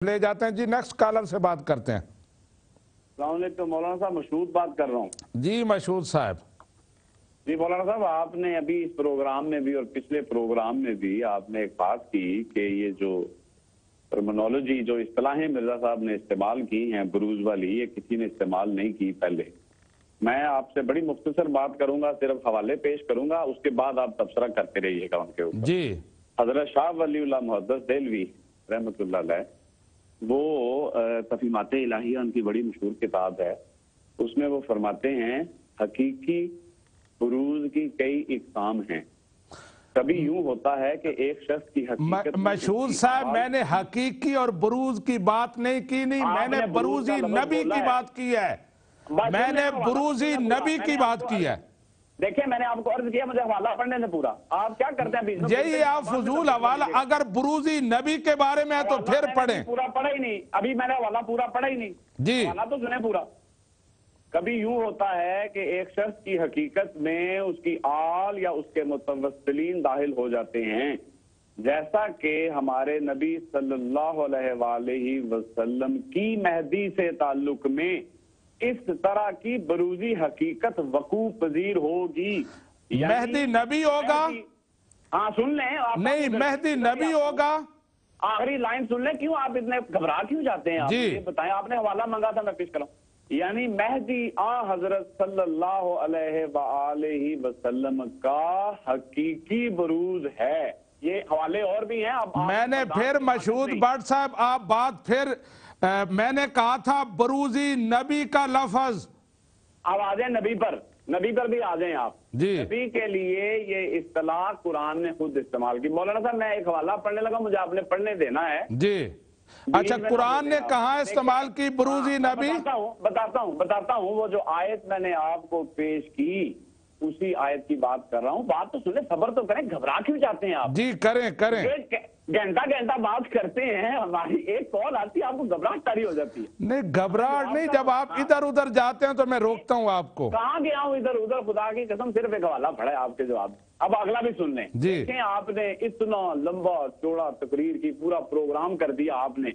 ले जाते हैं जी। नेक्स्ट कॉलर से बात करते हैं। अस्सलाम वालेकुम मौलाना साहब, मशहूद बात कर रहा हूँ जी मशहूद साहब। जी मौलाना साहब, आपने अभी इस प्रोग्राम में भी और पिछले प्रोग्राम में भी आपने एक बात की कि ये जो टर्मिनोलॉजी जो इस्तिलाहें मिर्जा साहब ने इस्तेमाल की हैं बुरूज वाली, ये किसी ने इस्तेमाल नहीं की पहले। मैं आपसे बड़ी मुख्तसर बात करूंगा, सिर्फ हवाले पेश करूंगा, उसके बाद आप तबसरा करते रहिएगा उनके ऊपर जी। हजरत शाह वलीउल्लाह मुहद्दिस देहलवी रहमतुल्लाह अलैह, वो तफहीमात इलाहिया उनकी बड़ी मशहूर किताब है, उसमें वो फरमाते हैं हकीकी बुरूज की कई इकसाम हैं। कभी यूं होता है कि एक शख्स की हकीकत मशहूद साहब, मैंने हकीकी और बुरूज की बात नहीं की, नहीं मैंने बुरूजी नबी की बात की है। मैंने बुरूजी नबी की बात की है। देखिए, मैंने आपको अर्ज किया, मुझे हवाला पढ़ने से पूरा। आप क्या करते हैं बीच में? यही आप फजूल हवाला, अगर बुरूजी नबी के बारे में है तो फिर पढ़ें। पूरा पढ़ा ही नहीं, अभी मैंने हवाला पूरा पढ़ा ही नहीं जी। हवाला तो सुने पूरा। कभी यूं होता है कि एक शख्स की हकीकत में उसकी आल या उसके मुतवस्सिलीन दाखिल हो जाते हैं, जैसा कि हमारे नबी सल्लल्लाहु अलैहि वसल्लम की मेहदी से ताल्लुक में इस तरह की बरूजी हकीकत वकूफ पजीर होगी। मेहदी नबी होगा? हाँ सुन लें आप। नहीं, मेहदी नबी होगा। आखिरी लाइन सुन लें। क्यों आप इतने घबरा क्यों जाते हैं? आप ये बताएं, आपने हवाला मंगा था, मैं पेश कराऊं। यानी मेहदी हजरत सल्लल्लाहु अलैहि वसल्लम का हकीकी बरूज है। ये हवाले और भी हैं। मैंने फिर मशहूद भट्ट साहब, आप बात फिर मैंने कहा था बरूजी नबी का लफ्ज। अब आ जाए नबी पर भी आ जाए आप जी। नबी के लिए ये इस्तिलाह कुरान ने खुद इस्तेमाल की। मौलाना साहब, मैं एक हवाला पढ़ने लगा, मुझे आपने पढ़ने देना है जी। अच्छा, कुरान ने कहा इस्तेमाल की बरूजी नबी? बताता हूँ। वो जो आयत मैंने आपको पेश की, उसी आयत की बात कर रहा हूँ। बात तो सुने, सब्र तो करें, घबरा क्यों जाते हैं आप? जी करें। घंटा बात करते हैं, हमारी एक कॉल आती है, आपको घबराहट तारी हो जाती है। नहीं, घबराहट नहीं, जब आप इधर उधर जाते हैं तो मैं रोकता हूँ आपको। कहाँ गया हूँ इधर उधर? खुदा की कसम, सिर्फ एक हवाला पढ़ा है आपके जवाब। अब अगला भी सुन लें। देखें, आपने इतना लंबा चौड़ा तकरीर की, पूरा प्रोग्राम कर दिया आपने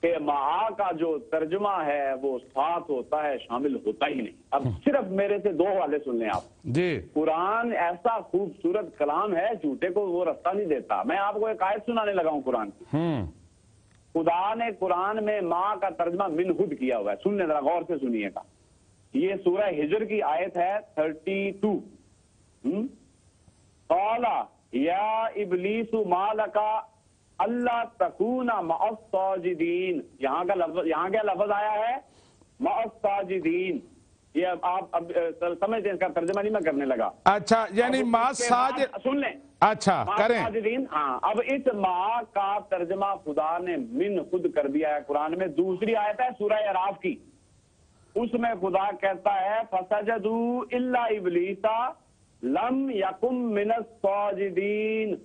कि माँ का जो तर्जुमा है वो साथ होता है, शामिल होता ही नहीं। अब सिर्फ मेरे से दो हवाले सुन लें आप जी। कुरान ऐसा खूबसूरत कलाम है, झूठे को वो रास्ता नहीं देता। मैं आपको एक आयत सुनाने लगा हूँ कुरान की। खुदा ने कुरान में माँ का तर्जुमा मिनहुद किया हुआ है। सुनने जरा गौर से सुनिएगा। ये सूरह हिजर की आयत है 32। कौला या इबलीसु मालका अल्लाह तकूना मअस्साजिदीन। यहाँ क्या लफ्ज आया है? मअस्साजिदीन। ये आप अब समझते हैं, इसका तर्जुमा नहीं मैं करने लगा। अच्छा, यानी मासाज, सुन लें। अच्छा करें। हाँ, अब इस माँ का तर्जुमा खुदा ने मिन खुद कर दिया है कुरान में। दूसरी आयत है सूरह अराफ की, उसमें खुदा कहता है फसजदू इल्ला इबलीसा लम यकुम मिनस साजिदीन।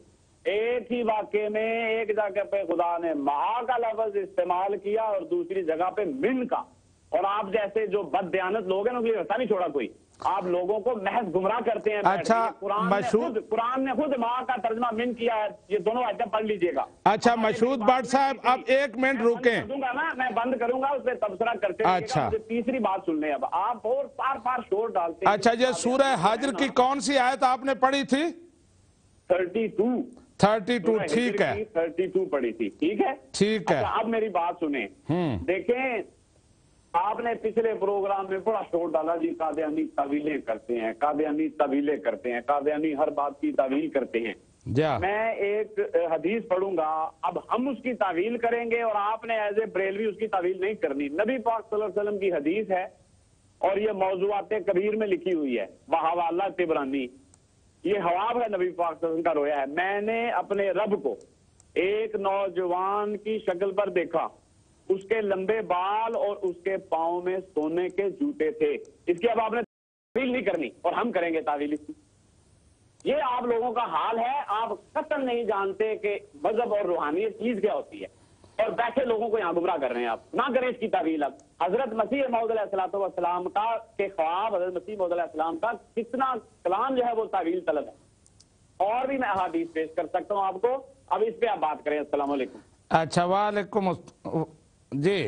एक ही वाक्य में एक जगह पे खुदा ने माँ का लफ्ज इस्तेमाल किया और दूसरी जगह पे मिन का। और आप जैसे जो बददयानत लोग हैं, उनके लिए रास्ता नहीं छोड़ा कोई। आप लोगों को महज गुमराह करते हैं। अच्छा, कुरान ने खुद माँ का तर्जुमा मिन किया है। ये दोनों आयतें पढ़ लीजिएगा। अच्छा मशहूद भट्ट साहब, अब एक मिनट रुकें। दूंगा ना, मैं बंद करूंगा, उस पर तबसरा करते हैं। अच्छा, तीसरी बात सुन लें। अब आप और पार शोर डालते हैं। अच्छा, ये सूरह हज्र की कौन सी आयत आपने पढ़ी थी? 32। ठीक है, 32 पढ़ी थी। ठीक है। अच्छा, अब मेरी बात सुने। देखें, आपने पिछले प्रोग्राम में बड़ा शोर डाला जी, कादियानी तवीलें करते हैं, कादियानी हर बात की तावील करते हैं। मैं एक हदीस पढ़ूंगा, अब हम उसकी तावील करेंगे और आपने एज ए बरेलवी उसकी तावील नहीं करनी। नबी पाक सल्लल्लाहु अलैहि वसल्लम की हदीस है और ये मौज़ूआत कबीर में लिखी हुई है, बहवाला तिबरानी। ये हवाब है, नबी पाक सल्लल्लाहु अलैहि वसल्लम का रोया है। मैंने अपने रब को एक नौजवान की शक्ल पर देखा, उसके लंबे बाल और उसके पाँव में सोने के जूते थे। इसकी अब आपने तावील नहीं करनी और हम करेंगे तावील इसकी। ये आप लोगों का हाल है। आप कतई नहीं जानते कि मजहब और रूहानियत चीज क्या होती है, और बैठे लोगों को यहाँ गुमराह कर रहे हैं। आप ना करें इसकी तावील। अब हजरत मसीह मौऊद अलैहिस्सलाम का के ख्वाब, हजरत मसीह मौऊद अलैहिस्सलाम का कितना कलाम जो है वो तावील तलब है। और भी मैं अहादीस पेश कर सकता हूँ आपको। अब इस पे आप बात करें। अस्सलाम वालेकुम। अच्छा, वालेकुम जी।